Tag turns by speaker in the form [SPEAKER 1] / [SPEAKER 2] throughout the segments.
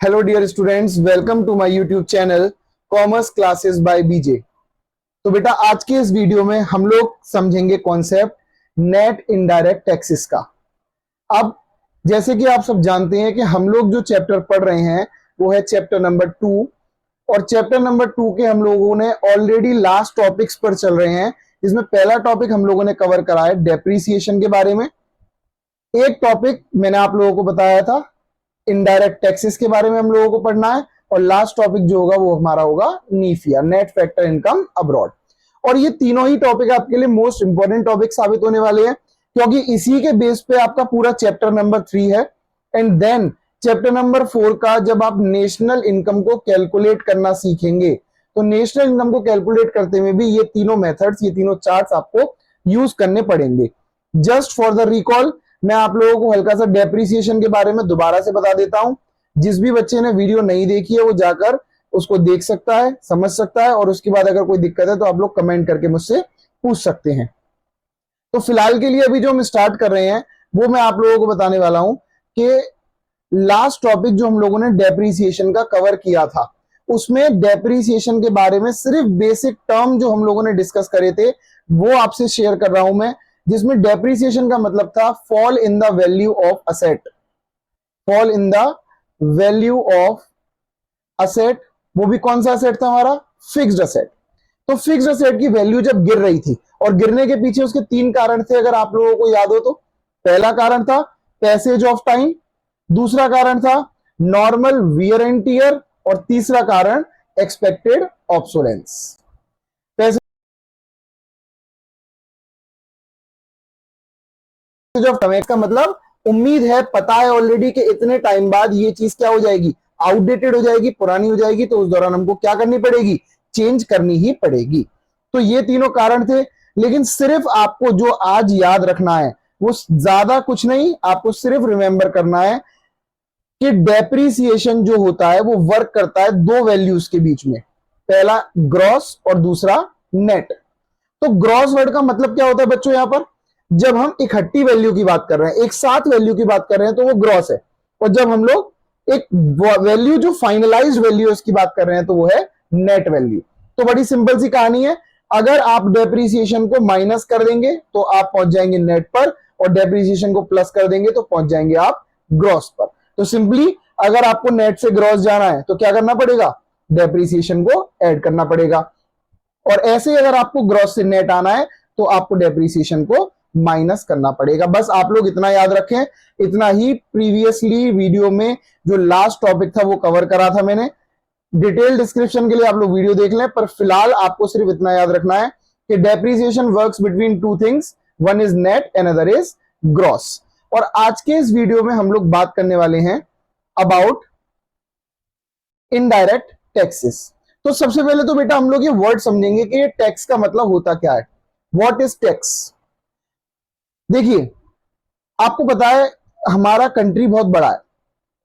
[SPEAKER 1] Hello dear students, welcome to my YouTube channel commerce classes by BJ. तो बेटा आज के इस वीडियो में हम लोग समझेंगे कॉन्सेप्ट नेट इनडायरेक्ट टैक्सेस का। अब जैसे कि आप सब जानते हैं कि हम लोग जो चैप्टर पढ़ रहे हैं वो है चैप्टर नंबर 2, और चैप्टर नंबर 2 के हम लोगों ने ऑलरेडी लास्ट टॉपिक्स पर चल रहे हैं, जिसमें पहला टॉपिक हम लोगों ने कवर करा है डेप्रीसिएशन के बारे में। एक टॉपिक मैंने आप लोगों को बताया था इनडायरेक्ट टैक्सेस के बारे में हम लोगों को पढ़ना है, और लास्ट टॉपिक जो होगा वो हमारा होगा नीफ या नेट फैक्टर इनकम अब्रॉड। और ये तीनों ही टॉपिक आपके लिए मोस्ट इंपॉर्टेंट टॉपिक साबित होने वाले हैं, क्योंकि इसी के बेस पे आपका पूरा चैप्टर नंबर 3 है। एंड देन चैप्टर नंबर 4 का जब आप नेशनल इनकम को कैलकुलेट करना सीखेंगे, तो नेशनल इनकम को कैलकुलेट करते हुए भी ये तीनों मेथड्स, ये तीनों चार्ट्स आपको यूज करने पड़ेंगे। जस्ट फॉर द रिकॉल मैं आप लोगों को हल्का सा डेप्रीसिएशन के बारे में दोबारा से बता देता हूं। जिस भी बच्चे ने वीडियो नहीं देखी है वो जाकर उसको देख सकता है, समझ सकता है, और उसके बाद अगर कोई दिक्कत है तो आप लोग कमेंट करके मुझसे पूछ सकते हैं। तो फिलहाल के लिए अभी जो हम स्टार्ट कर रहे हैं वो मैं आप लोगों को बताने वाला हूं कि लास्ट टॉपिक जो हम लोगों ने डेप्रीसिएशन का कवर किया था, उसमें डेप्रीसिएशन के बारे में सिर्फ बेसिक टर्म जो हम लोगों ने डिस्कस करे थे वो आपसे शेयर कर रहा हूं मैं, जिसमें डेप्रीसिएशन का मतलब था fall in the value of asset. Fall in the value of asset, वो भी कौन सा असेट था हमारा? Fixed asset. तो फिक्स्ड असेट की वैल्यू जब गिर रही थी, और गिरने के पीछे उसके 3 कारण थे अगर आप लोगों को याद हो तो। पहला कारण था पैसेज ऑफ टाइम, दूसरा कारण था नॉर्मल वियर एंड टियर, और तीसरा कारण एक्सपेक्टेड ऑब्सोलेंस। ऑफ समय का मतलब उम्मीद है, पता है ऑलरेडी कि इतने टाइम बाद ये चीज क्या हो जाएगी, आउटडेटेड हो जाएगी, पुरानी हो जाएगी, तो उस दौरान हमको क्या करनी पड़ेगी, चेंज करनी ही पड़ेगी। तो ये तीनों कारण थे। लेकिन सिर्फ आपको जो आज याद रखना है वो ज्यादा कुछ नहीं, आपको सिर्फ रिमेंबर करना है कि डेप्रीसिएशन जो होता है वो वर्क करता है 2 वैल्यूज के बीच में, पहला ग्रॉस और दूसरा नेट। तो ग्रॉस वर्ड का मतलब क्या होता है बच्चों? यहां पर जब हम इकट्ठी वैल्यू की बात कर रहे हैं, एक साथ वैल्यू की बात कर रहे हैं, तो वो ग्रॉस है। और जब हम लोग एक वैल्यू जो फाइनलाइज्ड वैल्यू उसकी बात कर रहे हैं तो वो है नेट वैल्यू। तो बड़ी सिंपल सी कहानी है, अगर आप डेप्रीसिएशन को माइनस कर देंगे तो आप पहुंच जाएंगे नेट पर, और डेप्रीसिएशन को प्लस कर देंगे तो पहुंच जाएंगे आप ग्रॉस पर। तो सिंपली अगर आपको नेट से ग्रॉस जाना है तो क्या करना पड़ेगा? डेप्रीसिएशन को ऐड करना पड़ेगा। और ऐसे अगर आपको ग्रॉस से नेट आना है तो आपको डेप्रीसिएशन को माइनस करना पड़ेगा। बस आप लोग इतना याद रखें, इतना ही प्रीवियसली वीडियो में जो लास्ट टॉपिक था वो कवर करा था मैंने। डिटेल डिस्क्रिप्शन के लिए आप लोग वीडियो देख लें, पर फिलहाल आपको सिर्फ इतना याद रखना है कि depreciation works between 2 things, one is net and other is gross. और आज के इस वीडियो में हम लोग बात करने वाले हैं अबाउट इनडायरेक्ट टैक्सेस। तो सबसे पहले तो बेटा हम लोग ये वर्ड समझेंगे कि ये टैक्स का मतलब होता क्या है। What is tax? देखिए, आपको पता है हमारा कंट्री बहुत बड़ा है,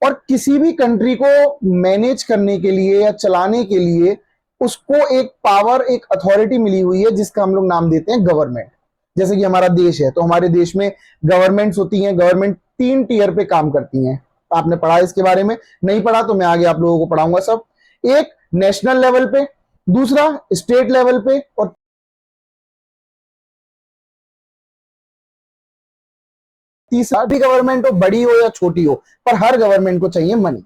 [SPEAKER 1] और किसी भी कंट्री को मैनेज करने के लिए या चलाने के लिए उसको एक पावर, एक अथॉरिटी मिली हुई है जिसका हम लोग नाम देते हैं गवर्नमेंट। जैसे कि हमारा देश है तो हमारे देश में गवर्नमेंट्स होती हैं। गवर्नमेंट 3 टीयर पे काम करती हैं। आपने पढ़ा इसके बारे में? नहीं पढ़ा तो मैं आगे आप लोगों को पढ़ाऊंगा सब। एक नेशनल लेवल पे, दूसरा स्टेट लेवल पे, और तीसरा भी गवर्नमेंट हो, बड़ी हो या छोटी हो, पर हर गवर्नमेंट को चाहिए मनी,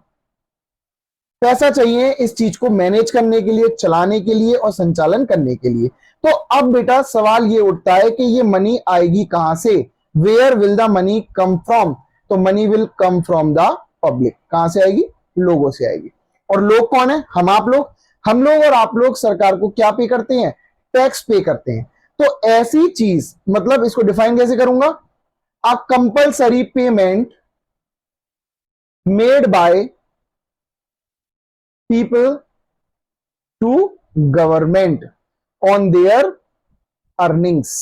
[SPEAKER 1] पैसा चाहिए इस चीज को मैनेज करने के लिए, चलाने के लिए और संचालन करने के लिए। तो अब बेटा सवाल ये उठता है कि ये मनी आएगी कहां से? Where will the money come from? तो money will come from the public. कहां से आएगी? लोगों से आएगी। और लोग कौन है? हम आप लोग। हम लोग और आप लोग सरकार को क्या पे करते हैं? टैक्स पे करते हैं। तो ऐसी चीज, मतलब इसको डिफाइन कैसे करूंगा? a compulsory payment made by people to government on their earnings।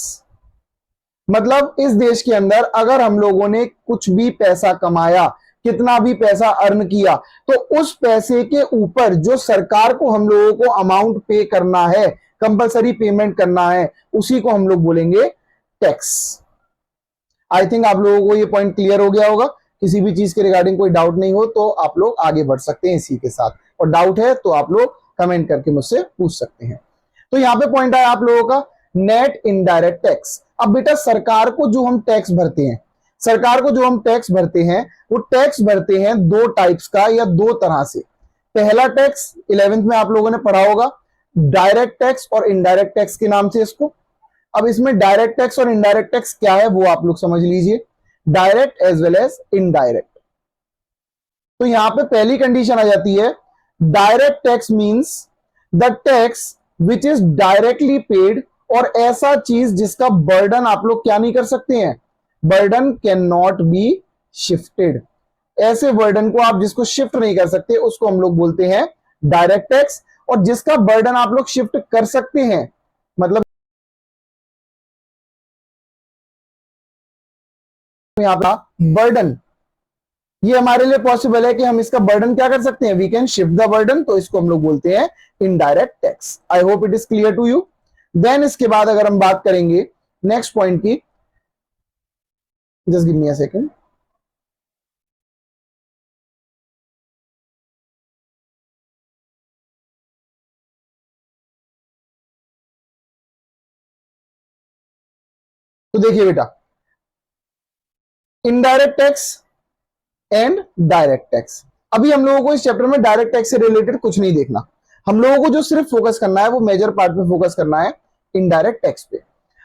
[SPEAKER 1] मतलब इस देश के अंदर अगर हम लोगों ने कुछ भी पैसा कमाया, कितना भी पैसा अर्न किया, तो उस पैसे के ऊपर जो सरकार को हम लोगों को अमाउंट पे करना है, कंपलसरी पेमेंट करना है, उसी को हम लोग बोलेंगे टैक्स। आई थिंक आप लोगों को ये पॉइंट क्लियर हो गया होगा किसी भी चीज के रिगार्डिंग कोई डाउट नहीं हो तो आप लोग आगे बढ़ सकते हैं इसी के साथ, और डाउट है तो आप लोग कमेंट करके मुझसे पूछ सकते हैं। तो यहाँ पे पॉइंट आया आप लोगों का नेट इनडायरेक्ट टैक्स। अब बेटा सरकार को जो हम टैक्स भरते हैं, सरकार को जो हम टैक्स भरते हैं वो टैक्स भरते हैं दो टाइप्स का या दो तरह से। पहला टैक्स 11th में आप लोगों ने पढ़ा होगा, डायरेक्ट टैक्स और इनडायरेक्ट टैक्स के नाम से इसको। अब इसमें डायरेक्ट टैक्स और इनडायरेक्ट टैक्स क्या है वो आप लोग समझ लीजिए, direct as well as indirect. तो यहां पे पहली कंडीशन आ जाती है, direct tax means the tax which is directly paid, और ऐसा चीज जिसका बर्डन आप लोग क्या नहीं कर सकते हैं, burden can not be shifted. ऐसे बर्डन को आप जिसको शिफ्ट नहीं कर सकते उसको हम लोग बोलते हैं डायरेक्ट टैक्स, और जिसका बर्डन आप लोग शिफ्ट कर सकते हैं, मतलब यहां पर बर्डन, ये हमारे लिए पॉसिबल है कि हम इसका बर्डन क्या कर सकते हैं, we can shift the burden, तो इसको हम लोग बोलते हैं indirect tax. I hope it is clear to you. Then इसके बाद अगर हम बात करेंगे नेक्स्ट पॉइंट की, just give me a second. तो देखिए बेटा, indirect tax and direct tax, अभी हम लोगों को इस चैप्टर में डायरेक्ट टैक्स से रिलेटेड कुछ नहीं देखना, हम लोगों को जो सिर्फ फोकस करना है वो मेजर पार्ट पे फोकस करना है, इनडायरेक्ट टैक्स पे।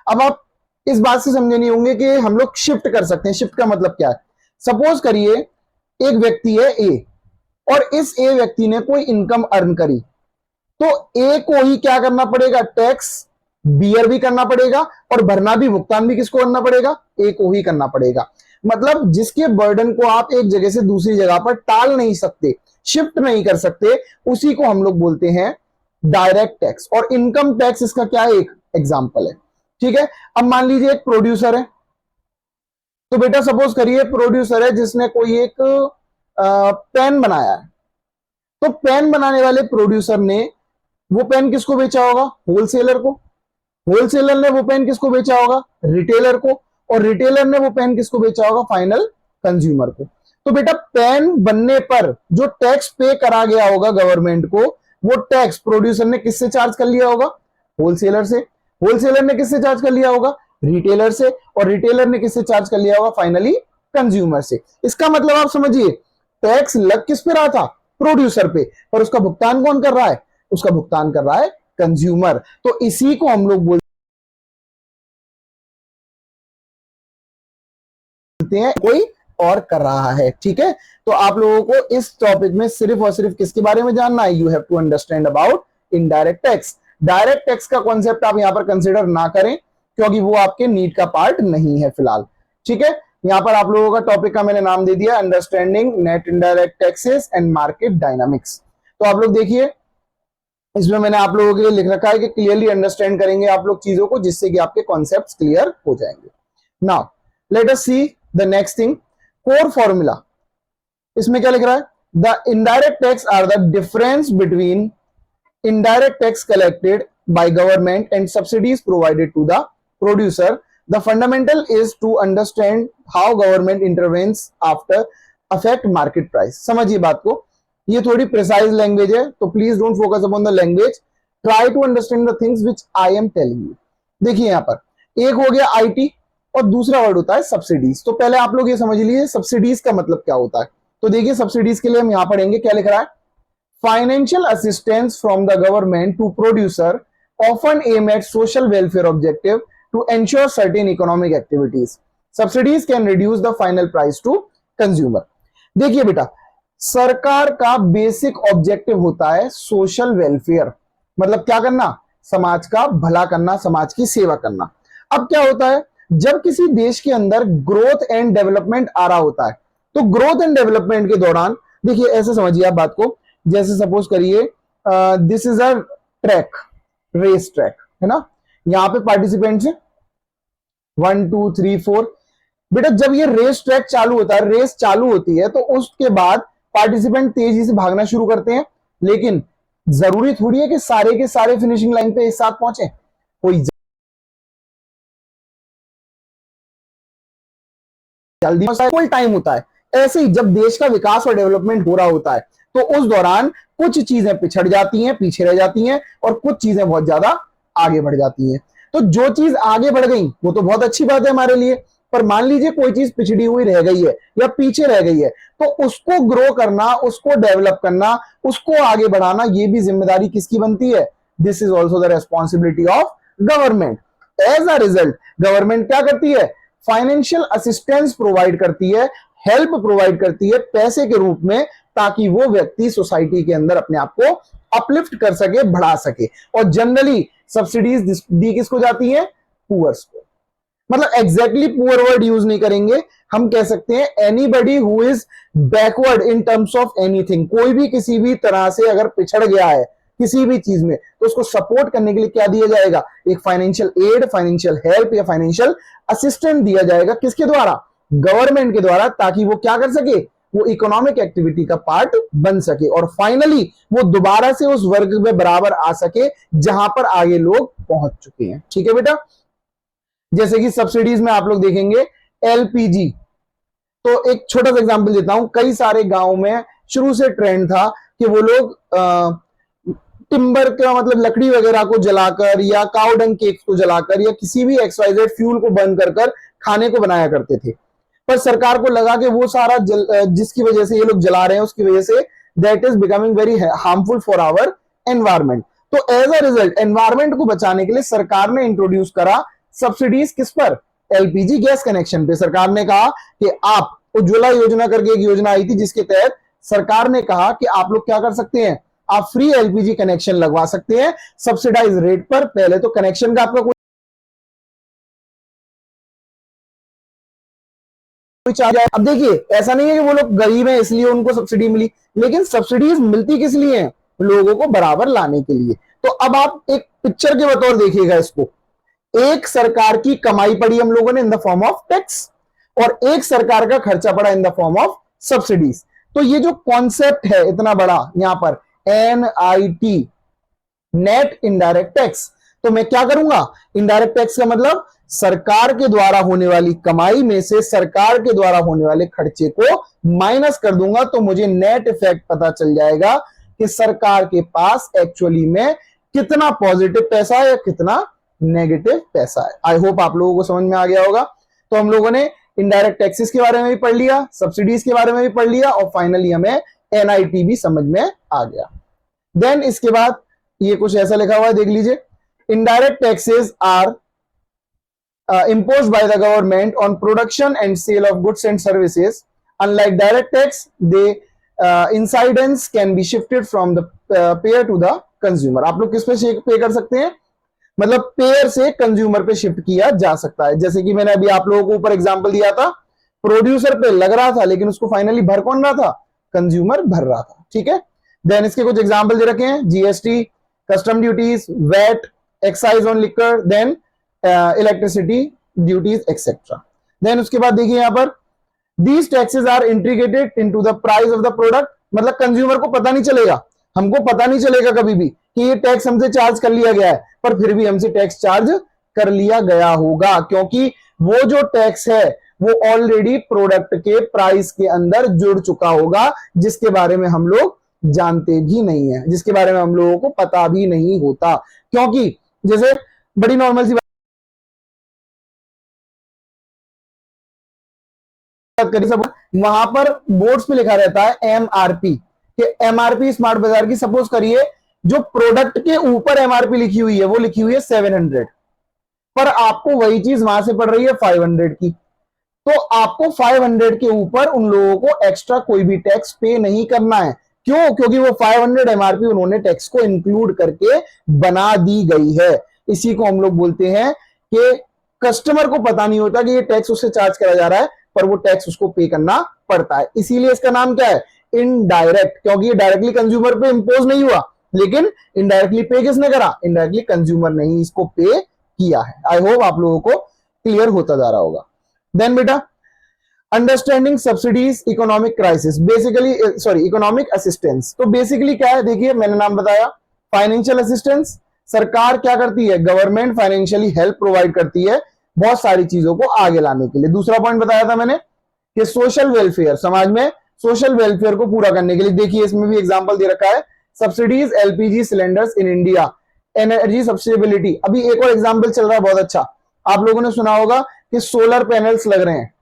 [SPEAKER 1] अब आप इस बात से समझे नहीं होंगे कि हम लोग शिफ्ट कर सकते हैं। शिफ्ट का मतलब क्या है, सपोज करिए एक व्यक्ति है ए, और इस ए व्यक्ति ने कोई इनकम अर्न करी, तो ए को ही क्या करना पड़ेगा, टैक्स बियर भी करना पड़ेगा, और भरना भी, भुगतान भी किसको करना पड़ेगा, ए को ही करना पड़ेगा। मतलब जिसके बर्डन को आप एक जगह से दूसरी जगह पर टाल नहीं सकते, शिफ्ट नहीं कर सकते, उसी को हम लोग बोलते हैं डायरेक्ट टैक्स। और इनकम टैक्स इसका क्या है, एक एग्जांपल है। ठीक है, अब मान लीजिए एक प्रोड्यूसर है, तो बेटा सपोज करिए प्रोड्यूसर है जिसने कोई एक पेन बनाया है, तो पेन बनाने वाले प्रोड्यूसर ने वो पेन किसको बेचा होगा, होलसेलर को, होलसेलर ने वो पेन किसको बेचा होगा, रिटेलर को, और रिटेलर ने वो पेन किसको बेचा होगा, फाइनल कंज्यूमर को। तो बेटा पेन बनने पर जो टैक्स पे करा गया होगा गवर्नमेंट को, वो टैक्स प्रोड्यूसर ने किससे चार्ज कर लिया होगा, होलसेलर से, होलसेलर ने किससे चार्ज कर लिया होगा, रिटेलर से, और रिटेलर ने किससे चार्ज कर लिया होगा, फाइनली कंज्यूमर से। इसका मतलब आप समझिए टैक्स लग किस पे रहा था, प्रोड्यूसर पे, पर उसका भुगतान कौन कर रहा है, उसका भुगतान कर रहा है कंज्यूमर। तो इसी को हम लोग बोलते हैं कोई और कर रहा है। ठीक है, तो आप लोगों को इस टॉपिक में सिर्फ और सिर्फ किसके बारे में जानना है, you have to understand about indirect tax. Direct tax का कॉन्सेप्ट आप यहां पर कंसिडर ना करें, क्योंकि वो आपके नीट का पार्ट नहीं है फिलहाल। ठीक है, यहां पर आप लोगों का टॉपिक का मैंने नाम दे दिया, understanding net indirect taxes and market dynamics. तो आप लोग देखिए, इसमें मैंने आप लोगों के लिए लिख रखा है कि क्लियरली अंडरस्टैंड करेंगे आप लोग चीजों को, जिससे कि आपके कॉन्सेप्ट्स क्लियर हो जाएंगे। Now let us see the next thing, core formula. इसमें क्या लिख रहा है, the indirect tax are the difference between indirect tax collected by government and subsidies provided to the producer. The fundamental is to understand how government intervenes after affect market price. समझिए बात को, ये थोड़ी प्रिसाइज लैंग्वेज है, तो please don't focus upon the language, try to understand the things which I am telling you. देखिए यहां पर एक हो गया आईटी और दूसरा वर्ड होता है सब्सिडीज। तो पहले आप लोग ये समझ लीजिए सब्सिडीज का मतलब क्या होता है। तो देखिए सब्सिडीज के लिए हम यहां पढ़ेंगे, क्या लिख रहा है, financial assistance from the government to producer often aim at social welfare objective to ensure certain economic activities. Subsidies can reduce the final price to consumer. देखिए बेटा, सरकार का बेसिक ऑब्जेक्टिव होता है सोशल वेलफेयर, मतलब क्या करना, समाज का भला करना, समाज की सेवा करना। अब क्या होता है, जब किसी देश के अंदर ग्रोथ एंड डेवलपमेंट आ रहा होता है, तो ग्रोथ एंड डेवलपमेंट के दौरान देखिए ऐसे समझिए आप बात को, जैसे सपोज करिए this is a track, race track है ना, यहां पे पार्टिसिपेंट्स है 1 2 3 4। बेटा जब ये रेस ट्रैक चालू होता है, रेस चालू होती है, तो उसके बाद पार्टिसिपेंट तेजी से भागना शुरू करते हैं, लेकिन जरूरी थोड़ी है कि सारे के सारे फिनिशिंग लाइन पे एक साथ पहुंचे, कोई जल्दी कोई टाइम होता है, ऐसे ही जब देश का विकास और डेवलपमेंट हो रहा होता है तो उस दौरान कुछ चीजें पिछड़ जाती हैं, पीछे रह जाती हैं, और कुछ चीजें बहुत ज्यादा आगे बढ़ जाती हैं। तो जो चीज आगे बढ़ गई वो तो बहुत अच्छी बात है हमारे लिए, पर मान लीजिए कोई चीज पिछड़ी हुई रह गई है या पीछे रह गई है, तो उसको ग्रो करना, उसको डेवलप करना, उसको आगे बढ़ाना, ये भी जिम्मेदारी किसकी बनती है? This is also the responsibility of government. As a result government क्या करती है? फाइनेंशियल असिस्टेंस प्रोवाइड करती है, हेल्प प्रोवाइड करती है पैसे के रूप में, ताकि वो व्यक्ति सोसाइटी के अंदर अपने आप को अपलिफ्ट कर सके, बढ़ा सके। और जनरली सब्सिडीज दी किसको जाती है? पुअर्स को। मतलब एग्जैक्टली पुअर वर्ड यूज नहीं करेंगे, हम कह सकते हैं anybody who is backward in terms of anything. कोई भी किसी भी तरह से अगर पिछड़ गया है किसी भी चीज में, तो उसको सपोर्ट करने के लिए क्या दिया जाएगा? एक फाइनेंशियल एड, फाइनेंशियल हेल्प या फाइनेंशियल असिस्टेंट दिया जाएगा। किसके द्वारा? गवर्नमेंट के द्वारा, ताकि वो क्या कर सके? वो इकोनॉमिक एक्टिविटी का पार्ट बन सके और फाइनली वो दोबारा से उस वर्ग में बराबर आ सके जहां पर आगे लोग पहुंच चुके हैं। ठीक है बेटा, जैसे कि सब्सिडीज में आप लोग देखेंगे एलपीजी। तो एक छोटा सा एग्जांपल देता हूं, कई सारे गांव में शुरू से ट्रेंड था कि वो लोग टिम्बर का मतलब लकड़ी वगैरह को जलाकर या काउ डंग केक को जलाकर या किसी भी एक्सवाइजेड फ्यूल को बर्न कर कर खाने को बनाया करते थे। पर सरकार को लगा कि वो सारा जिसकी वजह से ये लोग जला रहे हैं उसकी वजह से that is becoming very harmful for our environment. तो एज अ रिजल्ट एनवायरमेंट को बचाने के लिए सरकार ने इंट्रोड्यूस करा सब्सिडीज। किस पर? एलपीजी गैस कनेक्शन पे। सरकार ने कहा कि आप उज्ज्वला योजना करके एक योजना आई थी जिसके तहत सरकार ने कहा कि आप लोग क्या कर सकते हैं? आप फ्री एलपीजी कनेक्शन लगवा सकते हैं सब्सिडाइज रेट पर। पहले तो कनेक्शन का आपका कोई चार्ज है। अब देखिए ऐसा नहीं है कि वो लोग गरीब हैं इसलिए उनको सब्सिडी मिली, लेकिन सब्सिडीज मिलती किस लिए है? लोगों को बराबर लाने के लिए। तो अब आप एक पिक्चर के बतौर देखिएगा इसको। एक सरकार की कमाई पड़ी हम लोगों ने in the form of tax, और एक सरकार का खर्चा पड़ा in the form of subsidies. तो ये जो कॉन्सेप्ट है इतना बड़ा यहां पर NIT, नेट इनडायरेक्ट टैक्स, तो मैं क्या करूंगा? इनडायरेक्ट टैक्स का मतलब सरकार के द्वारा होने वाली कमाई में से सरकार के द्वारा होने वाले खर्चे को माइनस कर दूंगा, तो मुझे नेट इफेक्ट पता चल जाएगा कि सरकार के पास एक्चुअली में कितना पॉजिटिव पैसा है या कितना नेगेटिव पैसा है। आई होप आप लोगों को समझ में आ गया होगा। तो हम लोगों ने इनडायरेक्ट टैक्सेस के बारे में भी पढ़ लिया, सब्सिडीज के बारे में भी पढ़ लिया, और फाइनली हमें NIT भी समझ में आ गया। देन इसके बाद ये कुछ ऐसा लिखा हुआ है, देख लीजिए। Indirect taxes are imposed by the government on production and sale of goods and services. Unlike direct tax, the incidence can be shifted from the payer to the consumer. आप लोग किस पे पे कर सकते हैं? मतलब पेयर से कंज्यूमर पे शिफ्ट किया जा सकता है। जैसे कि मैंने अभी आप लोगों को ऊपर एग्जांपल दिया था, प्रोड्यूसर पे लग रहा था लेकिन उसको फाइनली भर कौन रहा था? कंज्यूमर भर रहा था। ठीक है, देन इसके कुछ एग्जांपल दे रखे हैं, GST, custom duties, VAT, excise on liquor, then electricity duties etcetera. Then उसके बाद देखिए यहां पर these taxes are integrated into the price of the product. मतलब कंज्यूमर को पता नहीं चलेगा, हमको पता नहीं चलेगा कभी भी कि ये टैक्स हमसे चार्ज कर लिया गया है, पर फिर भी हमसे टैक्स चार्ज कर लिया गया होगा, क्योंकि वो जो टैक्स है वो ऑलरेडी प्रोडक्ट के प्राइस के अंदर जुड़ चुका होगा, जिसके बारे में हम लोग जानते भी नहीं है, जिसके बारे में हम लोगों को पता भी नहीं होता। क्योंकि जैसे बड़ी नॉर्मल सी बात करें, सब वहां पर बोर्ड्स पे लिखा रहता है MRP, कि MRP स्मार्ट बाजार की सपोज करिए जो प्रोडक्ट के ऊपर MRP लिखी हुई है वो लिखी हुई है 700, पर आपको वही चीज वहां से पड़ रही है 500 की, तो आपको 500 के ऊपर उन लोगों को एक्स्ट्रा कोई भी टैक्स पे नहीं करना है। क्यों? क्योंकि वो 500 MRP उन्होंने टैक्स को इंक्लूड करके बना दी गई है। इसी को हम लोग बोलते हैं कि कस्टमर को पता नहीं होता कि ये टैक्स उससे चार्ज करा जा रहा है, पर वो टैक्स उसको पे करना पड़ता है। इसीलिए इसका नाम क्या है? इनडायरेक्ट, क्योंकि ये डायरेक्टली कंज्यूमर पे इंपोज नहीं हुआ, लेकिन इनडायरेक्टली पे किसने करा? इनडायरेक्टली कंज्यूमर ने ही इसको पे किया है। आई होप आप लोगों को क्लियर होता जा रहा होगा। देन बेटा understanding subsidies economic crisis, basically sorry economic assistance. तो बेसिकली क्या है? देखिए मैंने नाम बताया फाइनेंशियल असिस्टेंस। सरकार क्या करती है? गवर्नमेंट फाइनेंशियली हेल्प प्रोवाइड करती है बहुत सारी चीजों को आगे लाने के लिए। दूसरा पॉइंट बताया था मैंने कि सोशल वेलफेयर, समाज में सोशल वेलफेयर को पूरा करने के लिए, देखिए इसमें भी एग्जांपल दे रखा है, subsidies LPG cylinders in India, energy sustainability. अभी एक और एग्जांपल चल रहा है बहुत अच्छा, आप लोगों ने सुना होगा कि सोलर पैनल्स लग रहे हैं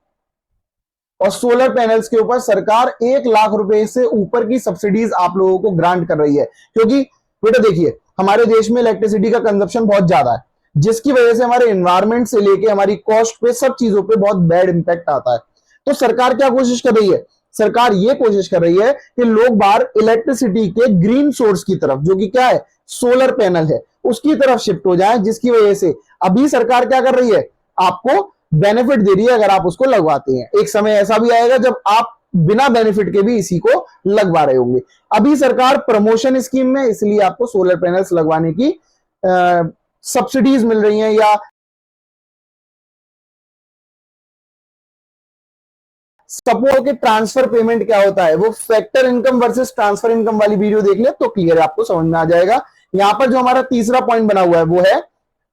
[SPEAKER 1] और सोलर पैनल्स के ऊपर सरकार 1 लाख रुपए से ऊपर की सब्सिडीज आप लोगों को ग्रांट कर रही है। क्योंकि बेटा देखिए हमारे देश में इलेक्ट्रिसिटी का कंजप्शन बहुत ज्यादा है, जिसकी वजह से हमारे एनवायरमेंट से लेके हमारी कॉस्ट पे सब चीजों पे बहुत बैड इंपैक्ट आता है। तो सरकार क्या कोशिश कर रही है, सरकार ये कोशिश कर रही है कि लोग बाहर इलेक्ट्रिसिटी के ग्रीन सोर्स की तरफ, जो कि क्या है, सोलर पैनल है, उसकी तरफ शिफ्ट हो जाए, जिसकी वजह से अभी सरकार क्या कर रही है, आपको बेनिफिट दे रही है अगर आप उसको लगवाते हैं। एक समय ऐसा भी आएगा जब आप बिना बेनिफिट के भी इसी को लगवा रहे होंगे। अभी सरकार प्रमोशन स्कीम में, इसलिए आपको सोलर पैनल्स लगवाने की सब्सिडीज मिल रही हैं। या सपोज के ट्रांसफर पेमेंट क्या होता है, वो factor income versus transfer income वाली वीडियो देख ले तो क्लियर आपको समझ में आ जाएगा। यहां पर जो हमारा तीसरा पॉइंट बना हुआ है वो है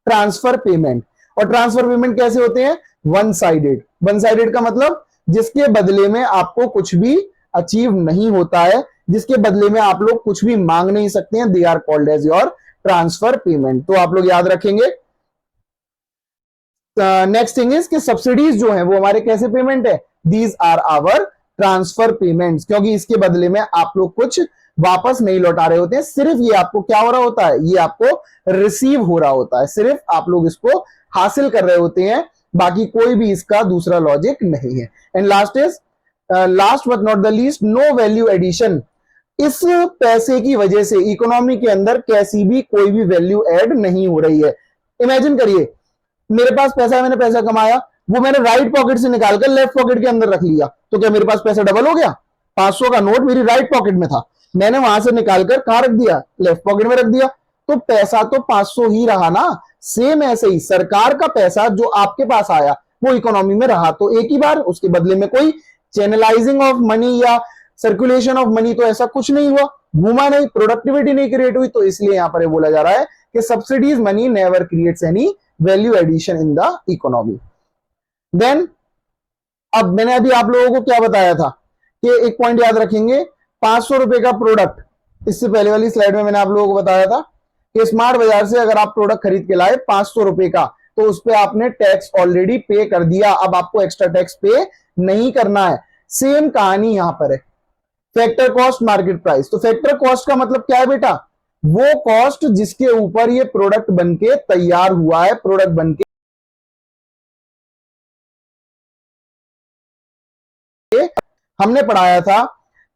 [SPEAKER 1] ट्रांसफर पेमेंट। और ट्रांसफर पेमेंट कैसे होते हैं, वन साइडेड। वन साइडेड का मतलब जिसके बदले में आपको कुछ भी अचीव नहीं होता है, जिसके बदले में आप लोग कुछ भी मांग नहीं सकते हैं, they are called as your transfer payment. तो आप लोग याद रखेंगे। नेक्स्ट थिंग इज कि सब्सिडीज जो है वो हमारे कैसे पेमेंट है, these are our transfer payments, क्योंकि इसके बदले में आप लोग कुछ वापस नहीं लौटा रहे होते हैं, सिर्फ ये आपको क्या हो रहा होता है, ये आपको रिसीव हो रहा होता है, सिर्फ आप लोग इसको हासिल कर रहे होते हैं, बाकी कोई भी इसका दूसरा लॉजिक नहीं है। And last but not the least, no value addition. इस पैसे की वजह से इकोनॉमी के अंदर कैसी भी कोई भी वैल्यू ऐड नहीं हो रही है। इमेजिन करिए मेरे पास पैसा है, मैंने पैसा कमाया, वो मैंने राइट पॉकेट से निकालकर लेफ्ट पॉकेट के अंदर रख लिया, तो क्या मेरे पास पैसा डबल हो गया? 500 का नोट मेरी राइट पॉकेट में था, मैंने वहां से निकालकर कहां रख दिया, लेफ्ट पॉकेट में रख दिया, तो पैसा तो 500 ही रहा ना। सेम ऐसे ही सरकार का पैसा जो आपके पास आया वो इकोनॉमी में रहा तो एक ही बार, उसके बदले में कोई चैनलाइजिंग ऑफ मनी या सर्कुलेशन ऑफ मनी तो ऐसा कुछ नहीं हुआ, घूमा नहीं, प्रोडक्टिविटी नहीं क्रिएट हुई। तो इसलिए यहां पर बोला जा रहा है कि subsidies money never creates any value addition in the economy. Then अब मैंने अभी आप लोगों को क्या बताया था कि एक पॉइंट याद रखेंगे, 500 रुपए का प्रोडक्ट, इससे पहले वाली स्लाइड में मैंने आप लोगों को बताया था कि स्मार्ट बाजार से अगर आप प्रोडक्ट खरीद के लाए 500 रुपए का, तो उस पर आपने टैक्स ऑलरेडी पे कर दिया, अब आपको एक्स्ट्रा टैक्स पे नहीं करना है। सेम कहानी यहां पर है, फैक्टर कॉस्ट मार्केट प्राइस। तो फैक्टर कॉस्ट का मतलब क्या है बेटा, वो कॉस्ट जिसके ऊपर ये प्रोडक्ट बनके तैयार हुआ है, प्रोडक्ट बनके हमने पढ़ाया था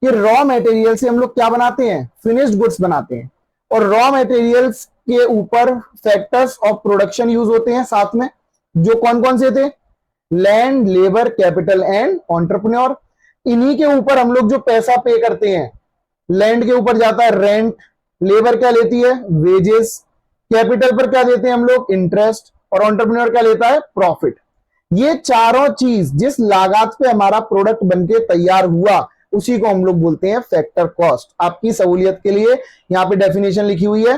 [SPEAKER 1] कि रॉ मटेरियल से हम लोग क्या बनाते हैं, फिनिश्ड गुड्स बनाते हैं, और रॉ मटेरियल्स के ऊपर फैक्टर्स ऑफ प्रोडक्शन यूज होते हैं साथ में, जो कौन कौन से थे, land, labour, capital and entrepreneur. इन्हीं के ऊपर हम लोग जो पैसा पे करते हैं, लैंड के ऊपर जाता है रेंट, लेबर क्या लेती है, वेजेस, कैपिटल पर क्या देते हैं हम लोग, इंटरेस्ट, और एंटरप्रेन्योर क्या लेता है, प्रॉफिट। ये चारों चीज जिस लागत पे हमारा प्रोडक्ट बनके तैयार हुआ उसी को हम लोग बोलते हैं फैक्टर कॉस्ट। आपकी सहूलियत के लिए यहां पे डेफिनेशन लिखी हुई है,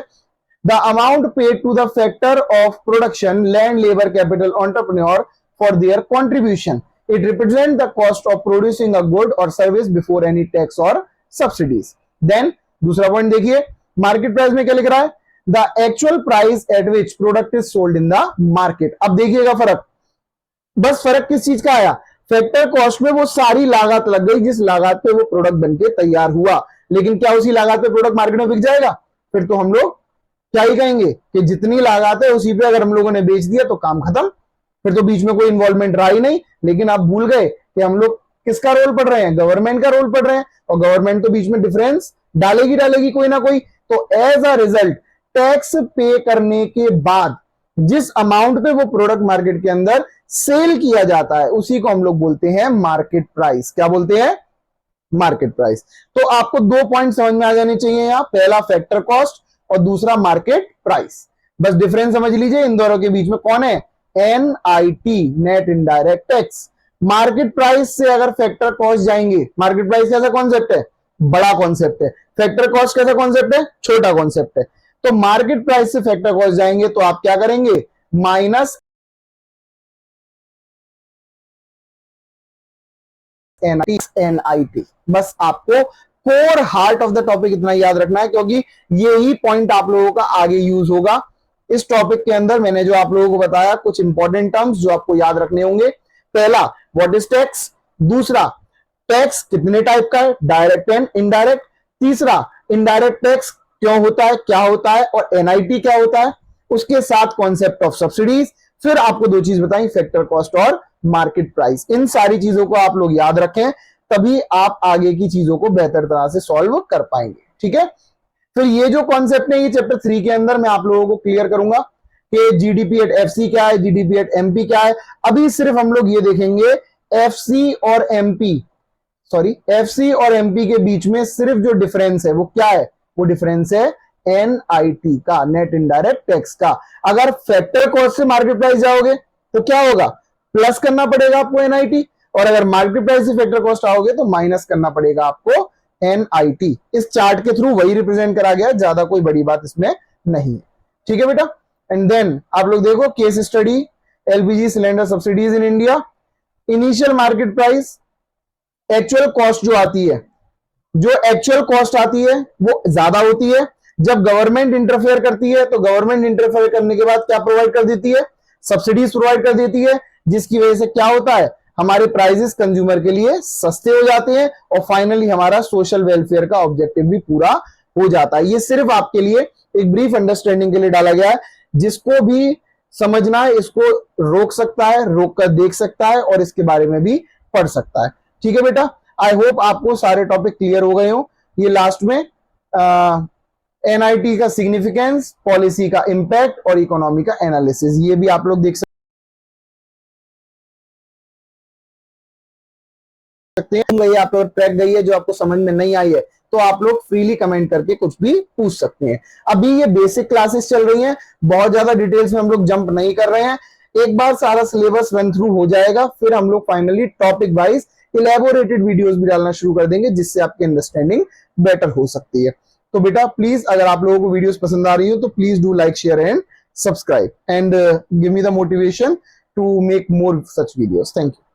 [SPEAKER 1] the amount paid to the factor of production, land, labour, capital, entrepreneur for their contribution, it represent the cost of producing a good और सर्विस बिफोर एनी टैक्स और सब्सिडीज। देन दूसरा पॉइंट देखिए, market price में क्या लिख रहा है, the actual price at which product is sold in the market. अब देखिएगा फर्क, बस फर्क किस चीज का आया, फैक्टर कॉस्ट में वो सारी लागत लग गई जिस लागत पे वो प्रोडक्ट बनके तैयार हुआ, लेकिन क्या उसी लागत पे प्रोडक्ट मार्केट में बिक जाएगा? फिर तो हम लोग क्या ही कहेंगे कि जितनी लागत है उसी पे अगर हम लोगों ने बेच दिया तो काम खत्म, फिर तो बीच में कोई इन्वॉल्वमेंट रहा ही नहीं। लेकिन आप भूल गए कि हम लोग किसका रोल पढ़ रहे हैं, गवर्नमेंट का रोल पढ़ रहे हैं, और गवर्नमेंट तो बीच में डिफरेंस डालेगी कोई ना कोई। तो एज अ रिजल्ट टैक्स पे करने के बाद जिस अमाउंट पे वो प्रोडक्ट मार्केट के अंदर सेल किया जाता है उसी को हम लोग बोलते हैं मार्केट प्राइस। क्या बोलते हैं? Market price. तो आपको 2 पॉइंट समझ में आ जाने चाहिए यहां, पहला फैक्टर कॉस्ट और दूसरा मार्केट प्राइस। बस डिफरेंस समझ लीजिए इन दोनों के बीच में कौन है, NIT, net indirect tax. Market price से अगर फैक्टर कॉस्ट जाएंगे, मार्केट प्राइस कैसा कॉन्सेप्ट है, बड़ा कॉन्सेप्ट है, फैक्टर कॉस्ट कैसा कॉन्सेप्ट है, छोटा कॉन्सेप्ट है। तो मार्केट प्राइस से फैक्टर कॉस्ट जाएंगे तो आप क्या करेंगे, माइनस NIT। बस आपको core heart of the topic इतना याद रखना है, क्योंकि यही पॉइंट आप लोगों का आगे यूज होगा। इस टॉपिक के अंदर मैंने जो आप लोगों को बताया कुछ इंपॉर्टेंट टर्म्स जो आपको याद रखने होंगे। पहला, व्हाट इज टैक्स। दूसरा, टैक्स कितने टाइप का है, डायरेक्ट एंड इनडायरेक्ट। तीसरा, इनडायरेक्ट टैक्स क्यों होता है, क्या होता है, और NIT क्या होता है। उसके साथ कॉन्सेप्ट ऑफ सब्सिडीज। फिर आपको दो चीज बताई, फैक्टर कॉस्ट और मार्केट प्राइस। इन सारी चीजों को आप लोग याद रखें, तभी आप आगे की चीजों को बेहतर तरह से सॉल्व कर पाएंगे। ठीक है, फिर ये जो कॉन्सेप्ट है ये चैप्टर 3 के अंदर मैं आप लोगों को क्लियर करूंगा कि GDP एट FC क्या है, GDP एट MP क्या है। अभी सिर्फ हम लोग ये देखेंगे FC और MP के बीच में सिर्फ जो डिफरेंस है वो क्या है, वो डिफरेंस है NIT का, नेट इनडायरेक्ट टैक्स का। अगर फैक्टर कॉस्ट से मार्केट प्राइस जाओगे तो क्या होगा, प्लस करना पड़ेगा आपको NIT, और अगर मार्केट प्राइस से फैक्टर कॉस्ट आओगे तो माइनस करना पड़ेगा आपको NIT। इस चार्ट के थ्रू वही रिप्रेजेंट करा गया, ज्यादा कोई बड़ी बात इसमें नहीं है। ठीक है बेटा, एंड देन आप लोग देखो case study, LPG cylinder subsidies in India. Initial market price, actual cost जो आती है, जो एक्चुअल कॉस्ट आती है वो ज्यादा होती है। जब गवर्नमेंट इंटरफेयर करती है तो गवर्नमेंट इंटरफेयर करने के बाद क्या प्रोवाइड कर देती है, सब्सिडीज प्रोवाइड कर देती है, जिसकी वजह से क्या होता है, हमारे प्राइसेस कंज्यूमर के लिए सस्ते हो जाते हैं और फाइनली हमारा सोशल वेलफेयर का ऑब्जेक्टिव भी पूरा हो जाता है। ये सिर्फ आपके लिए एक ब्रीफ अंडरस्टैंडिंग के लिए डाला गया है। जिसको भी समझना है इसको रोक सकता है, रोक कर देख सकता है और इसके बारे में भी पढ़ सकता है। ठीक है बेटा, आई होप आपको सारे टॉपिक क्लियर हो गए हो। ये लास्ट में NIT का सिग्निफिकेंस, पॉलिसी का इंपैक्ट और इकोनॉमी का एनालिसिस, ये भी आप लोग देख सकते हैं। आप लोग ट्रैक गई है, जो आपको समझ में नहीं आई है तो आप लोग फ्रीली कमेंट करके कुछ भी पूछ सकते हैं। अभी ये बेसिक क्लासेस चल रही हैं, बहुत ज्यादा डिटेल्स में हम लोग जंप नहीं कर रहे हैं। एक बार सारा सिलेबस रन थ्रू हो जाएगा, फिर हम लोग finally topic wise elaborated videos भी डालना शुरू कर देंगे, जिससे आपकी अंडरस्टैंडिंग बेटर हो सकती है। तो बेटा प्लीज, अगर आप लोगों को वीडियोस पसंद आ रही हो तो please do like, share and subscribe and give me the motivation to make more such videos. Thank you.